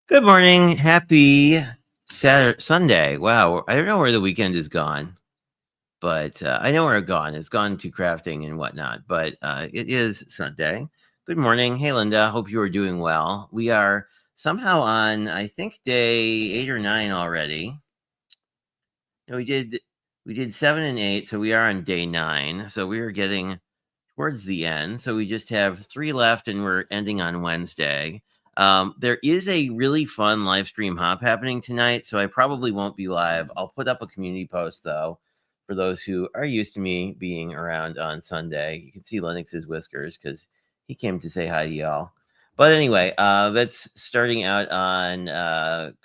Good morning. Happy Sunday. Wow. I don't know where the weekend is gone, but I know where it's gone. It's gone to crafting and whatnot, but it is Sunday. Good morning. Hey, Linda. Hope you are doing well. We are somehow on, I think, day 8 or 9 already. No, we did 7 and 8, so we are on day 9. So we are getting towards the end. So we just have 3 left, and we're ending on Wednesday. There is a really fun live stream hop happening tonight, so I probably won't be live. I'll put up a community post, though, for those who are used to me being around on Sunday. You can see Lennox's whiskers because he came to say hi to y'all. But anyway, that's starting out on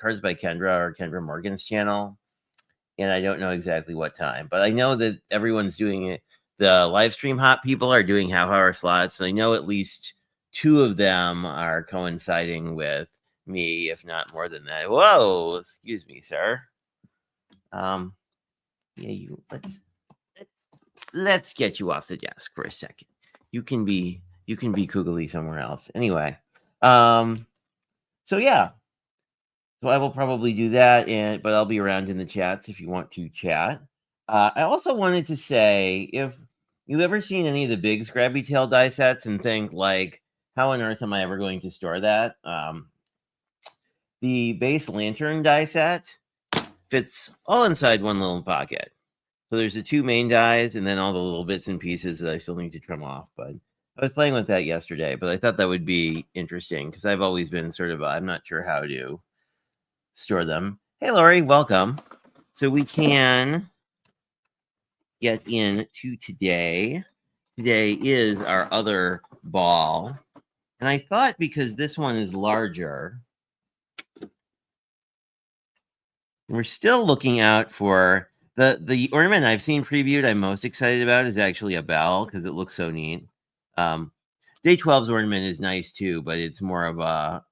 Cards by Kendra or Kendra Morgan's channel, and I don't know exactly what time, but I know that everyone's doing it. The live stream hop people are doing half-hour slots, and I know at least 2 of them are coinciding with me, if not more than that. Whoa, excuse me, sir. Yeah, let's get you off the desk for a second. You can be googly somewhere else. Anyway, so yeah. So I will probably do that, but I'll be around in the chats if you want to chat. I also wanted to say, if you've ever seen any of the big Scrappy Tail die sets and think, like, how on earth am I ever going to store that? The base lantern die set fits all inside one little pocket. So there's the 2 main dies and then all the little bits and pieces that I still need to trim off. But I was playing with that yesterday, but I thought that would be interesting because I've always been sort of, I'm not sure how to store them. Hey, Lori, welcome. So we can get into today. Today is our other ball. And I thought because this one is larger, we're still looking out for the ornament I've seen previewed. I'm most excited about is actually a bell because it looks so neat. Day 12's ornament is nice too, but it's more of a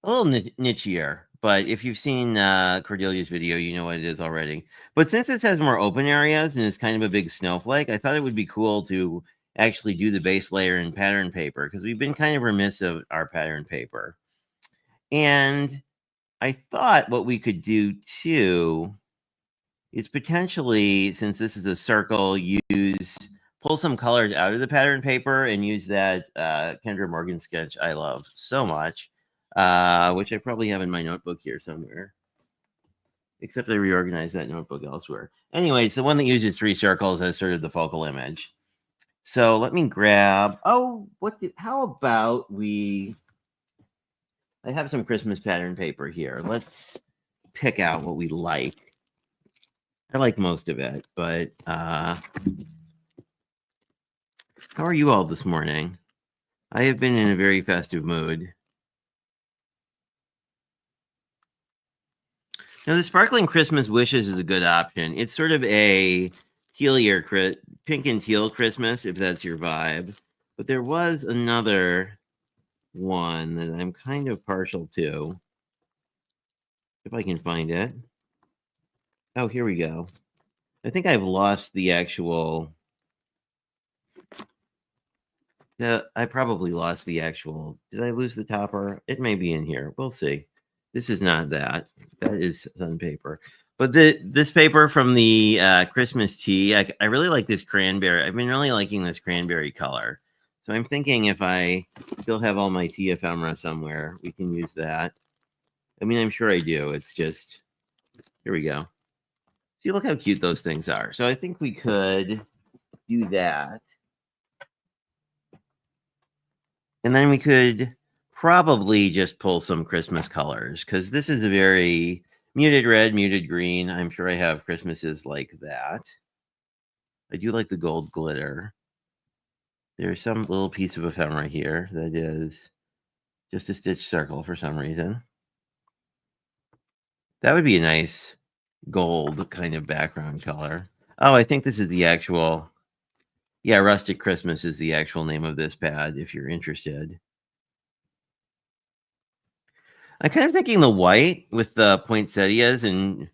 little nichier. But if you've seen Cordelia's video, you know what it is already. But since this has more open areas and is kind of a big snowflake, I thought it would be cool to actually do the base layer in pattern paper because we've been kind of remiss of our pattern paper. And I thought what we could do too is potentially, since this is a circle, pull some colors out of the pattern paper and use that Kendra Morgan sketch I love so much, which I probably have in my notebook here somewhere. Except I reorganized that notebook elsewhere. Anyway, it's the one that uses 3 circles as sort of the focal image. So let me grab. How about I have some Christmas pattern paper here. Let's pick out what we like. I like most of it, but how are you all this morning? I have been in a very festive mood. Now, the Sparkling Christmas Wishes is a good option. It's sort of a tealier, pink and teal Christmas, if that's your vibe. But there was another one that I'm kind of partial to. If I can find it. Oh, here we go. I think I've lost the actual. I probably lost the actual. Did I lose the topper? It may be in here. We'll see. This is not that. That is on paper. But this paper from the Christmas tea, I really like this cranberry. I've been really liking this cranberry color. So I'm thinking if I still have all my tea ephemera somewhere, we can use that. I mean, I'm sure I do. It's just, here we go. See, look how cute those things are. So I think we could do that. And then we could probably just pull some Christmas colors because this is a very muted red, muted green. I'm sure I have Christmases like that. I do like the gold glitter. There's some little piece of ephemera here that is just a stitch circle for some reason. That would be a nice gold kind of background color. Oh, I think this is the actual, yeah, Rustic Christmas is the actual name of this pad if you're interested. I'm kind of thinking the white with the poinsettias and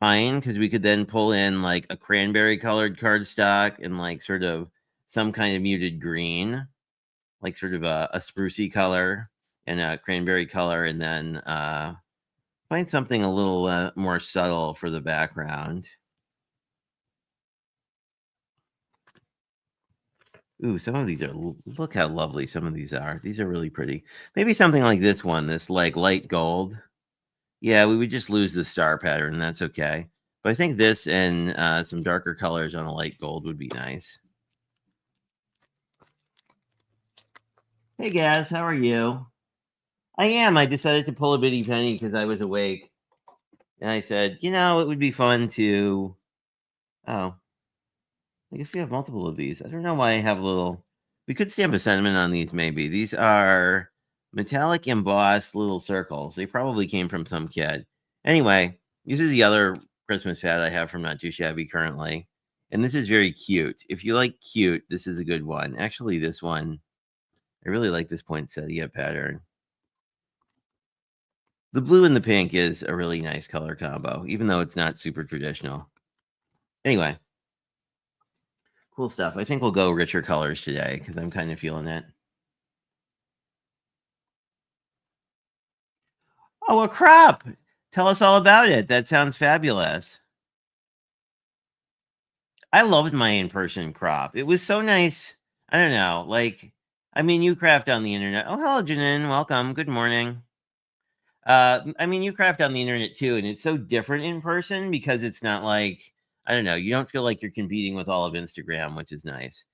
pine because we could then pull in like a cranberry colored cardstock and like sort of some kind of muted green, like sort of a sprucey color and a cranberry color, and then find something a little more subtle for the background. Ooh, some of these are, look how lovely some of these are. These are really pretty. Maybe something like this one, this like light gold. Yeah, we would just lose the star pattern. That's okay. But I think this and some darker colors on a light gold would be nice. Hey, guys, how are you? I am. I decided to pull a bitty penny because I was awake. And I said, it would be fun to. Oh, I guess we have multiple of these. I don't know why I have a little. We could stamp a sentiment on these, maybe. These are metallic embossed little circles. They probably came from some kid. Anyway, this is the other Christmas pad I have from Not Too Shabby currently. And this is very cute. If you like cute, this is a good one. Actually, this one, I really like this poinsettia pattern. The blue and the pink is a really nice color combo, even though it's not super traditional. Anyway, cool stuff. I think we'll go richer colors today because I'm kind of feeling it. Oh, a crop! Tell us all about it. That sounds fabulous. I loved my in-person crop. It was so nice. I don't know, like, I mean, you craft on the internet. Oh, hello, Janine. Welcome. Good morning. I mean, you craft on the internet too, and it's so different in person because it's not like, I don't know, you don't feel like you're competing with all of Instagram, which is nice.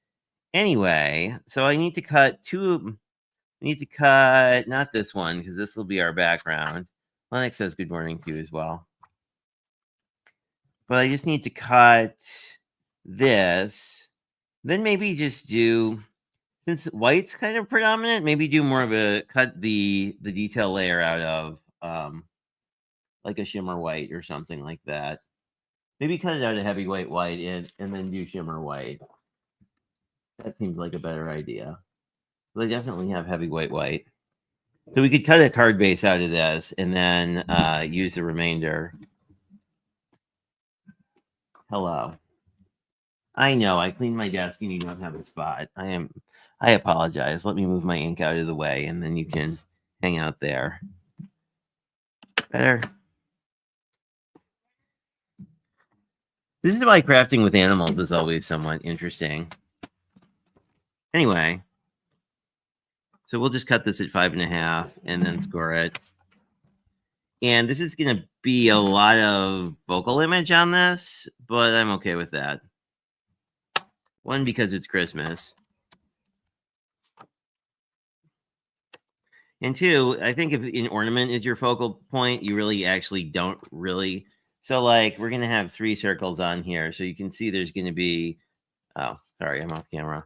Anyway, so I need to cut two. I need to cut not this one because this will be our background. Lennox says good morning to you as well. But I just need to cut this. Then maybe just do, since white's kind of predominant, maybe do more of a cut the detail layer out of like a shimmer white or something like that. Maybe cut it out of heavyweight white and then do shimmer white. That seems like a better idea. But I definitely have heavyweight white. So we could cut a card base out of this and then use the remainder. Hello. I know I cleaned my desk and you don't have a spot. I apologize. Let me move my ink out of the way and then you can hang out there. Better. This is why crafting with animals is always somewhat interesting. Anyway, so we'll just cut this at 5.5 and then score it. And this is going to be a lot of vocal image on this, but I'm okay with that. One, because it's Christmas. And two, I think if an ornament is your focal point, you really actually don't really. So like we're going to have 3 circles on here. So you can see there's going to be, oh, sorry, I'm off camera.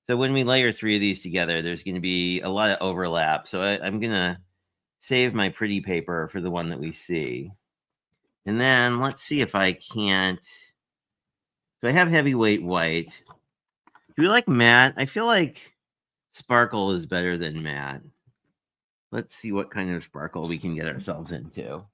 So when we layer 3 of these together, there's going to be a lot of overlap. So I'm going to save my pretty paper for the one that we see. And then let's see if I can't. So I have heavyweight white. Do we like matte? I feel like sparkle is better than matte. Let's see what kind of sparkle we can get ourselves into.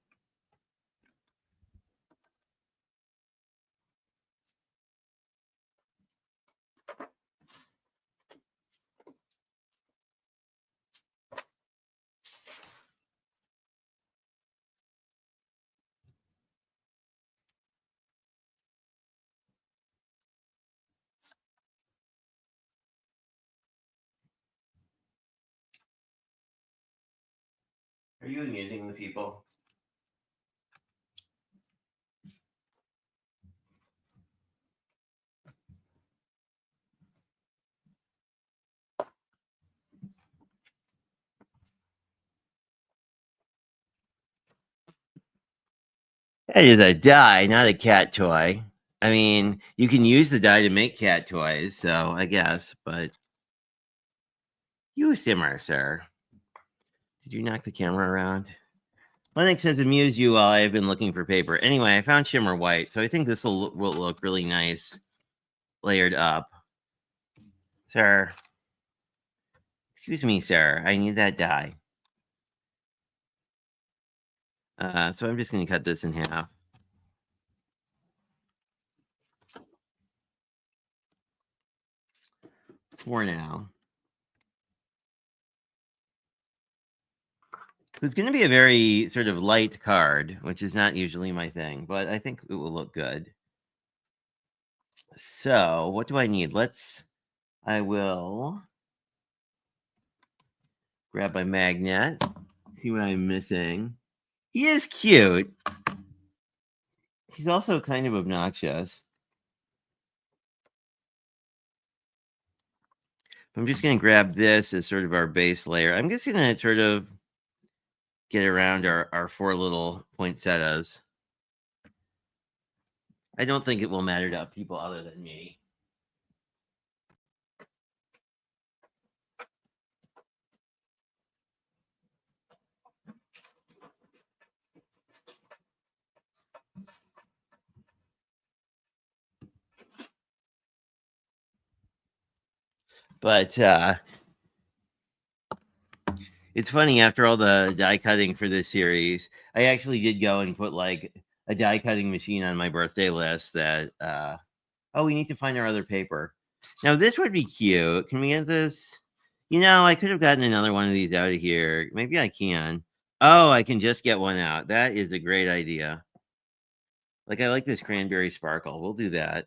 Are you amusing the people? That is a die, not a cat toy. I mean, you can use the die to make cat toys, so I guess, but you simmer, sir. Did you knock the camera around? Lennox has amused you while I've been looking for paper. Anyway, I found shimmer white, so I think this will look really nice layered up. Sir. Excuse me, sir. I need that die. So I'm just going to cut this in half. For now. It's going to be a very sort of light card, which is not usually my thing, but I think it will look good. So what do I need? I will grab my magnet, see what I'm missing. He is cute. He's also kind of obnoxious. I'm just going to grab this as sort of our base layer. I'm just going to sort of get around our 4 little poinsettias. I don't think it will matter to people other than me. But it's funny, after all the die cutting for this series, I actually did go and put like a die cutting machine on my birthday list that oh, we need to find our other paper. Now this would be cute. Can we get this? You know, I could have gotten another one of these out of here. Maybe I can. Oh, I can just get one out. That is a great idea. Like, I like this cranberry sparkle. We'll do that.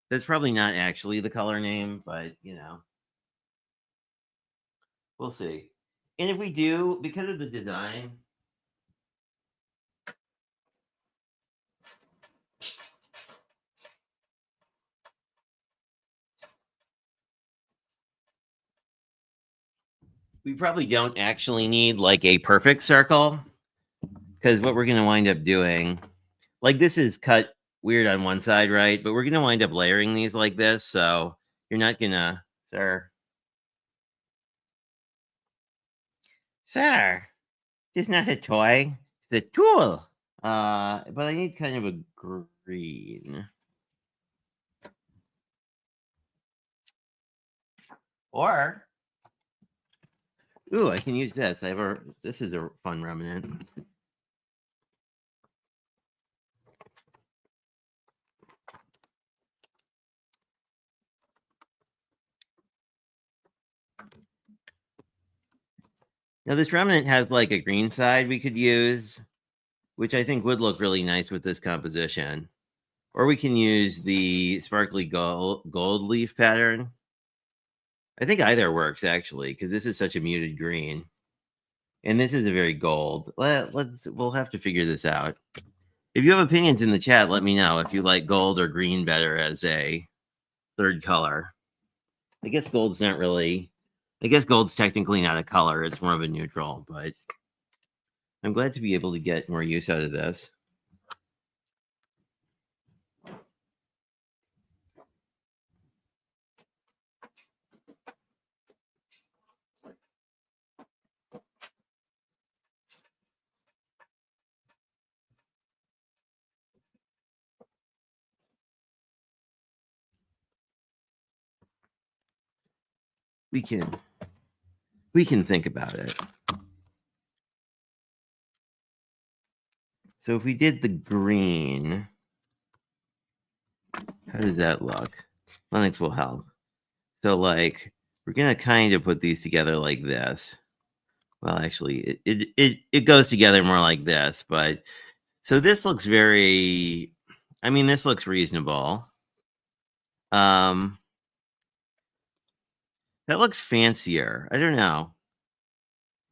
That's probably not actually the color name, but you know, we'll see. And if we do, because of the design, we probably don't actually need like a perfect circle, because what we're going to wind up doing, like, this is cut weird on one side, right? But we're going to wind up layering these like this. So you're not going to, sir, it's not a toy. It's a tool. But I need kind of a green. Or, ooh, I can use this. This is a fun remnant. Now this remnant has like a green side we could use, which I think would look really nice with this composition. Or we can use the sparkly gold leaf pattern. I think either works actually, because this is such a muted green. And this is a very gold. We'll have to figure this out. If you have opinions in the chat, let me know if you like gold or green better as a third color. I guess gold's technically not a color. It's more of a neutral, but I'm glad to be able to get more use out of this. We can think about it. So if we did the green, how does that look? Lennox will help. So like, we're gonna kind of put these together like this. Well, actually, it goes together more like this, but so this looks very. I mean, this looks reasonable. That looks fancier. I don't know.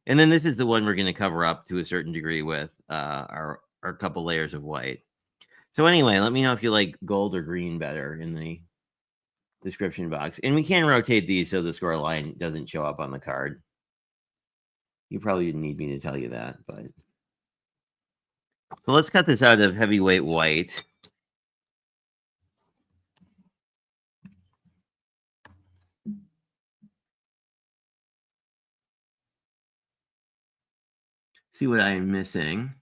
And then this is the one we're going to cover up to a certain degree with our couple layers of white. So anyway, let me know if you like gold or green better in the description box. And we can rotate these so the score line doesn't show up on the card. You probably didn't need me to tell you that, but so let's cut this out of heavyweight white. See what I am missing.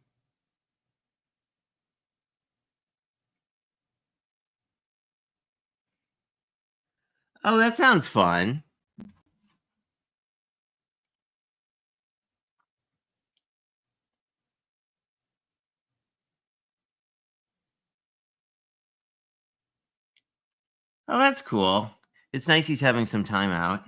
Oh, that sounds fun. Oh, that's cool. It's nice he's having some time out.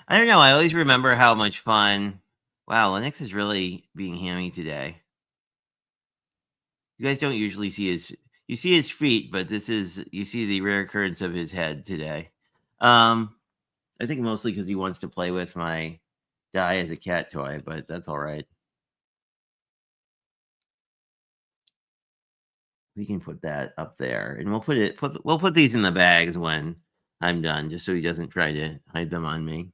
I don't know. I always remember how much fun. Wow, Linux is really being hammy today. You guys don't usually see you see his feet, but you see the rare occurrence of his head today. I think mostly because he wants to play with my die as a cat toy, but that's all right. We can put that up there, and we'll put these in the bags when I'm done, just so he doesn't try to hide them on me.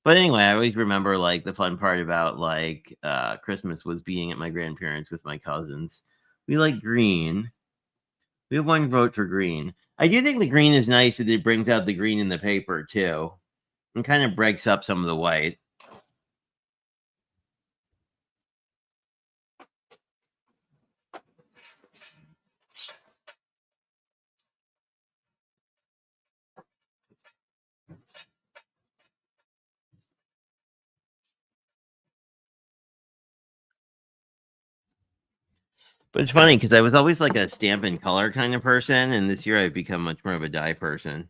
But anyway, I always remember like the fun part about like Christmas was being at my grandparents with my cousins. We like green. We have one vote for green. I do think the green is nice that it brings out the green in the paper too, and kind of breaks up some of the white. But it's funny because I was always like a stamp and color kind of person, and this year I've become much more of a die person.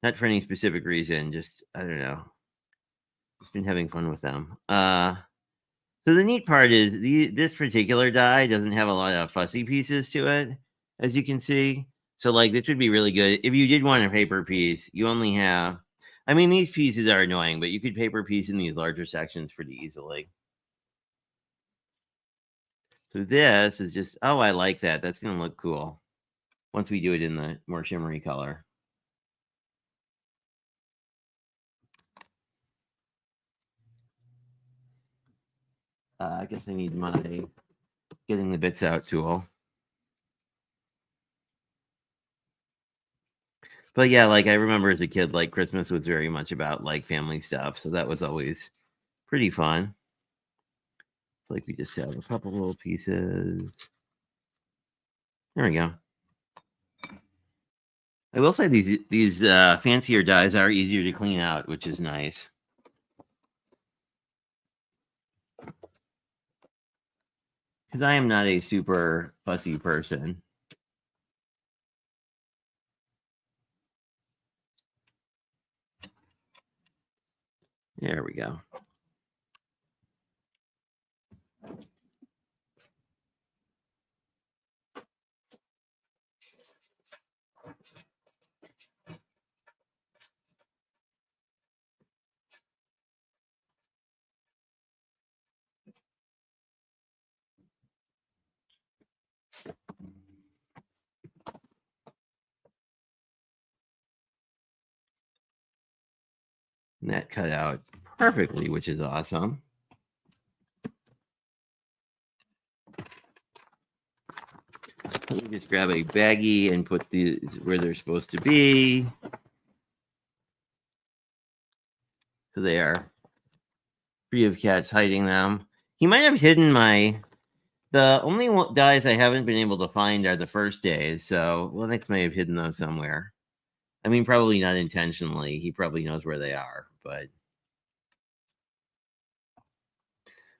Not for any specific reason, just I don't know. Just been having fun with them. So the neat part is this particular die doesn't have a lot of fussy pieces to it, as you can see. So like this would be really good if you did want a paper piece. You only have, I mean, these pieces are annoying, but you could paper piece in these larger sections pretty easily. So this is just, oh, I like that. That's gonna look cool once we do it in the more shimmery color. I guess I need my getting the bits out tool. But yeah, like I remember as a kid, like Christmas was very much about like family stuff. So that was always pretty fun. It's like we just have a couple little pieces. There we go. I will say these fancier dies are easier to clean out, which is nice. Because I am not a super fussy person. There we go. And that cut out perfectly, which is awesome. Let me just grab a baggie and put these where they're supposed to be. So they are free of cats hiding them. He might have hidden the only dies I haven't been able to find are the first days. So Linux may have hidden those somewhere. I mean, probably not intentionally. He probably knows where they are, but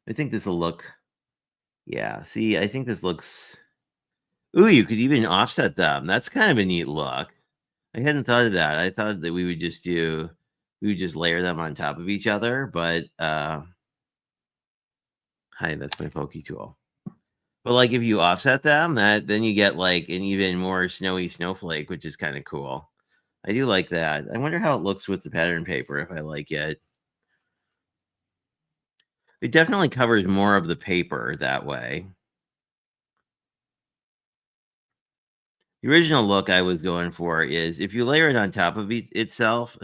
I think this will look. Yeah, see, I think this looks. Ooh, you could even offset them. That's kind of a neat look. I hadn't thought of that. I thought that we would just layer them on top of each other, but hi, that's my pokey tool. But, like, if you offset them, then you get, like, an even more snowy snowflake, which is kinda cool. I do like that. I wonder how it looks with the pattern paper, if I like it. It definitely covers more of the paper that way. The original look I was going for is if you layer it on top of itself,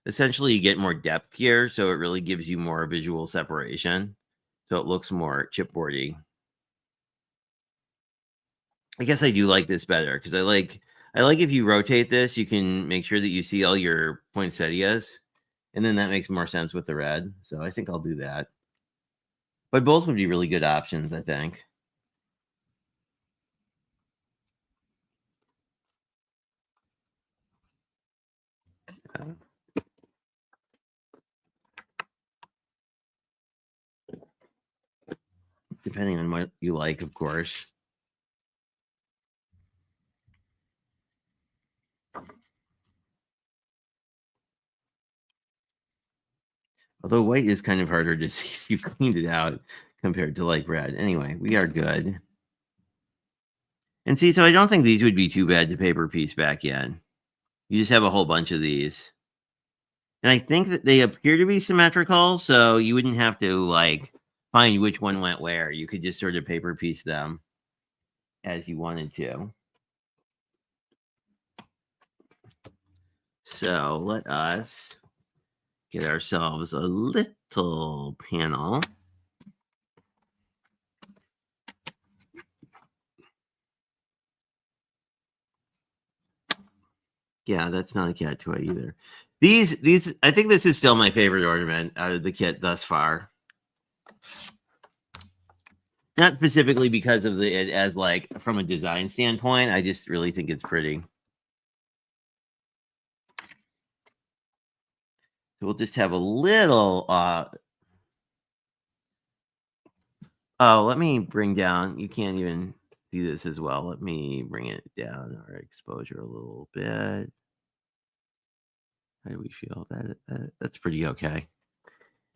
essentially you get more depth here, so it really gives you more visual separation. So it looks more chipboardy. I guess I do like this better because I like if you rotate this, you can make sure that you see all your poinsettias, and then that makes more sense with the red. So I think I'll do that. But both would be really good options, I think. Uh, Depending on what you like, of course. Although white is kind of harder to see if you've cleaned it out compared to like red. Anyway, we are good. And see, so I don't think these would be too bad to paper piece back in. You just have a whole bunch of these. And I think that they appear to be symmetrical, so you wouldn't have to like find which one went where. You could just sort of paper piece them as you wanted to. So let us get ourselves a little panel. Yeah, that's not a cat toy either. These I think this is still my favorite ornament out of the kit thus far. Not specifically because of it as like from a design standpoint. I just really think it's pretty. So we'll just have a little oh, let me bring down. You can't even see this as well. Let me bring it down our exposure a little bit. How do we feel? That's pretty okay.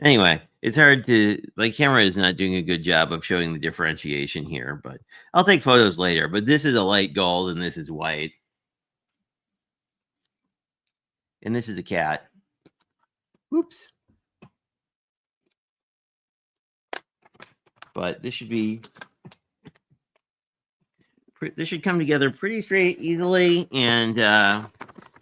Anyway, it's hard to my camera is not doing a good job of showing the differentiation here, but I'll take photos later. But this is a light gold and this is white. And this is a cat. Whoops. But this should come together pretty straight easily, and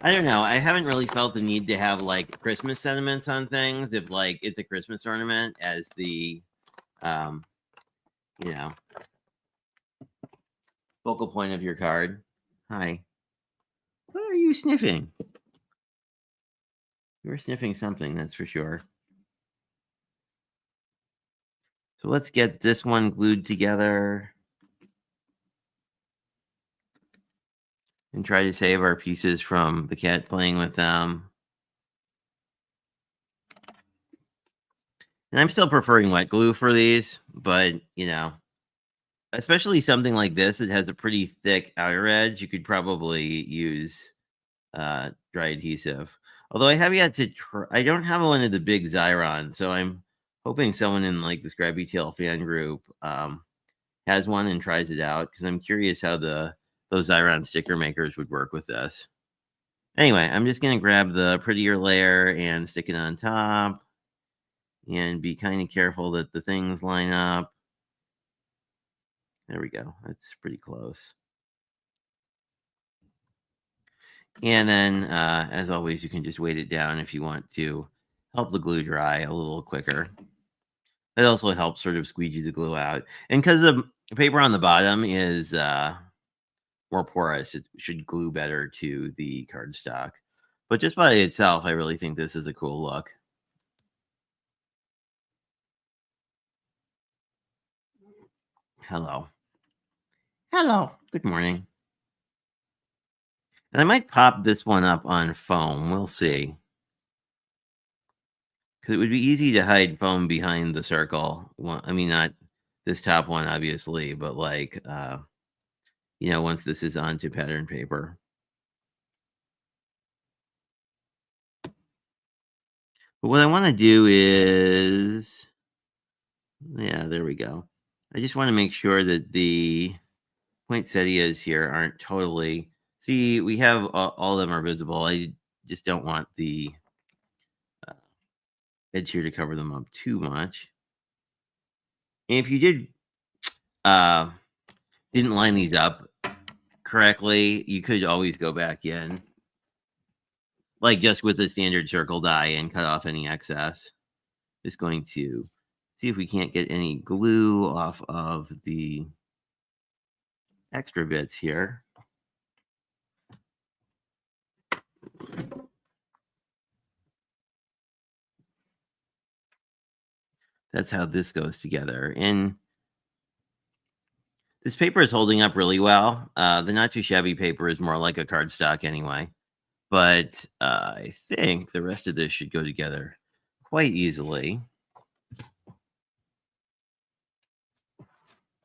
I don't know, I haven't really felt the need to have like Christmas sentiments on things if like it's a Christmas ornament as the um you know focal point of your card. Hi, what are you sniffing? You're sniffing something, that's for sure. So let's get this one glued together and try to save our pieces from the cat playing with them. And I'm still preferring wet glue for these, but especially something like this, it has a pretty thick outer edge. You could probably use dry adhesive. Although I have yet to try, I don't have one of the big Xyron, so I'm hoping someone in like the Scrappy Tail fan group has one and tries it out because I'm curious how those Xyron sticker makers would work with this. Anyway, I'm just gonna grab the prettier layer and stick it on top, and be kind of careful that the things line up. There we go. That's pretty close. And then, as always, you can just weight it down if you want to help the glue dry a little quicker. It also helps sort of squeegee the glue out. And because the paper on the bottom is more porous, it should glue better to the cardstock. But just by itself, I really think this is a cool look. Hello. Hello. Good morning. And I might pop this one up on foam. We'll see. Because it would be easy to hide foam behind the circle. Well, I mean, not this top one, obviously, but like, once this is onto pattern paper. But what I want to do is, yeah, there we go. I just want to make sure that the poinsettias here aren't totally. See, we have all of them are visible. I just don't want the edge here to cover them up too much. And if you uh, didn't line these up correctly, you could always go back in, like just with the standard circle die, and cut off any excess. Just going to see if we can't get any glue off of the extra bits here. That's how this goes together. And this paper is holding up really well. The not too shabby paper is more like a cardstock anyway. But I think the rest of this should go together quite easily.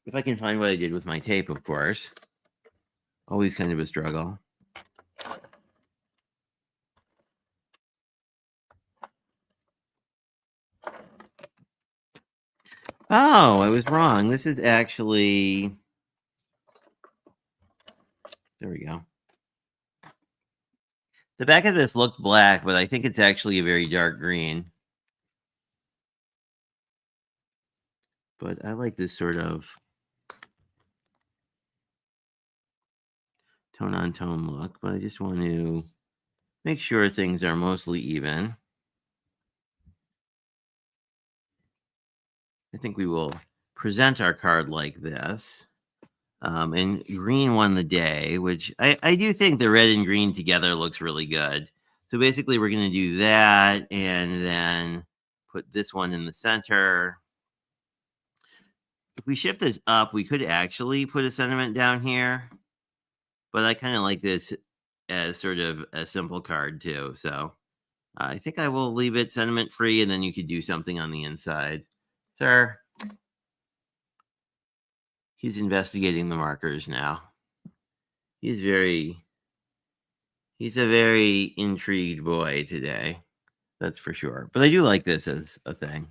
If I can find what I did with my tape, of course. Always kind of a struggle. Oh, I was wrong. This is actually... There we go. The back of this looked black, but I think it's actually a very dark green. But I like this sort of tone-on-tone look, but I just want to make sure things are mostly even. I think we will present our card like this. And green won the day, which I do think the red and green together looks really good. So basically we're going to do that and then put this one in the center. If we shift this up, we could actually put a sentiment down here. But I kind of like this as sort of a simple card too. So I think I will leave it sentiment free, and then you could do something on the inside. Sir, he's investigating the markers now. He's a very intrigued boy today. That's for sure. But I do like this as a thing.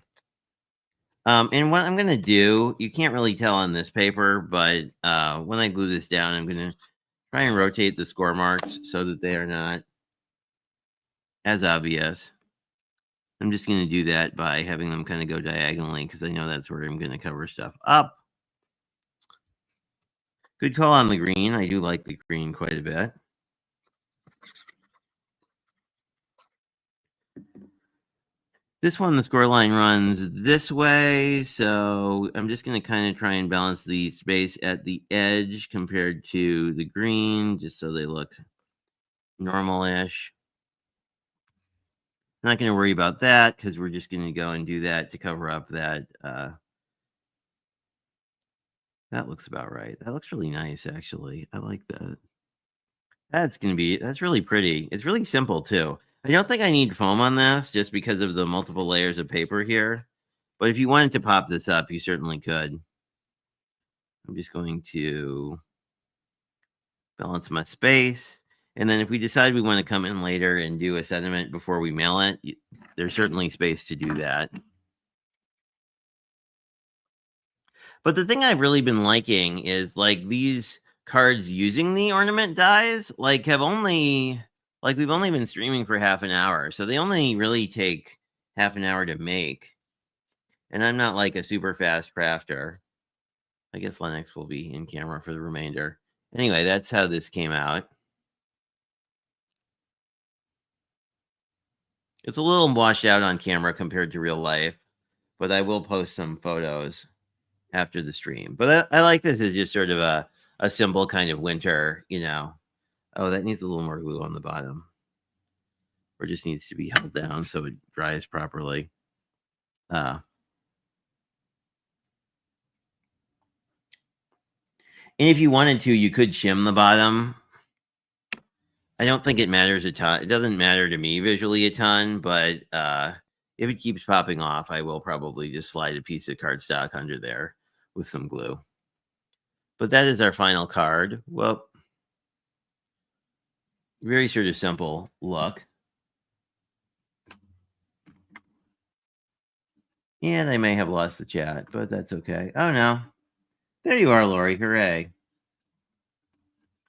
And what I'm going to do, you can't really tell on this paper, but when I glue this down, I'm going to try and rotate the score marks so that they are not as obvious. I'm just going to do that by having them kind of go diagonally because I know that's where I'm going to cover stuff up. Good call on the green. I do like the green quite a bit. This one, the score line runs this way, so I'm just going to kind of try and balance the space at the edge compared to the green, just so they look normal-ish. Not going to worry about that because we're just going to go and do that to cover up that. That looks about right. That looks really nice, actually. I like that. That's really pretty. It's really simple, too. I don't think I need foam on this just because of the multiple layers of paper here. But if you wanted to pop this up, you certainly could. I'm just going to balance my space. And then if we decide we want to come in later and do a sentiment before we mail it, there's certainly space to do that. But the thing I've really been liking is like these cards using the ornament dies like we've only been streaming for half an hour. So they only really take half an hour to make. And I'm not like a super fast crafter. I guess Lennox will be in camera for the remainder. Anyway, that's how this came out. It's a little washed out on camera compared to real life, but I will post some photos after the stream. But I like this as just sort of a simple kind of winter, you know. Oh, that needs a little more glue on the bottom. Or just needs to be held down so it dries properly. And if you wanted to, you could shim the bottom. I don't think it matters a ton. It doesn't matter to me visually a ton, but if it keeps popping off, I will probably just slide a piece of cardstock under there with some glue. But that is our final card. Well, very sort of simple look. And I may have lost the chat, but that's okay. Oh, no. There you are, Lori. Hooray.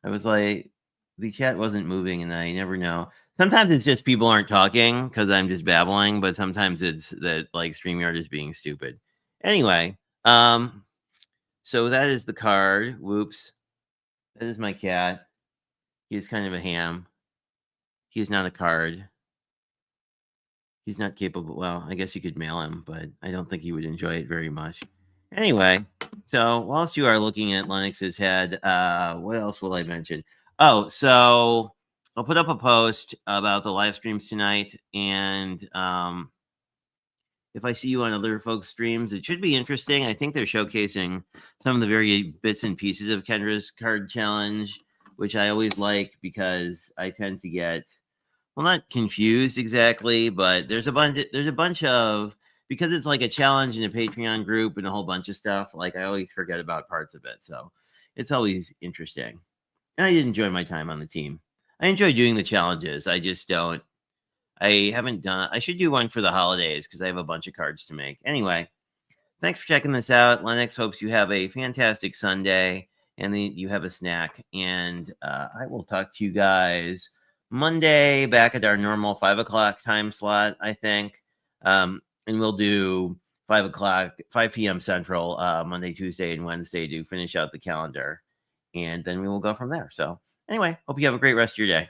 I was like, the chat wasn't moving, and I never know. Sometimes it's just people aren't talking because I'm just babbling, but sometimes it's that like StreamYard is being stupid. Anyway, so that is the card. Whoops. That is my cat. He's kind of a ham. He's not a card. He's not capable. Well, I guess you could mail him, but I don't think he would enjoy it very much. Anyway, so whilst you are looking at Lennox's head, what else will I mention? Oh, so I'll put up a post about the live streams tonight, and if I see you on other folks' streams, it should be interesting. I think they're showcasing some of the very bits and pieces of Kendra's card challenge, which I always like because I tend to get, well, not confused exactly, but there's a bunch of, because it's like a challenge in a Patreon group and a whole bunch of stuff, like I always forget about parts of it. So it's always interesting. And I did enjoy my time on the team. I enjoy doing the challenges. I just don't, I haven't done, I should do one for the holidays because I have a bunch of cards to make. Anyway, thanks for checking this out. Lennox hopes you have a fantastic Sunday and you have a snack. And I will talk to you guys Monday back at our normal 5 o'clock time slot, I think. And we'll do 5 o'clock, 5 p.m. Central, Monday, Tuesday, and Wednesday to finish out the calendar. And then we will go from there. So anyway, hope you have a great rest of your day.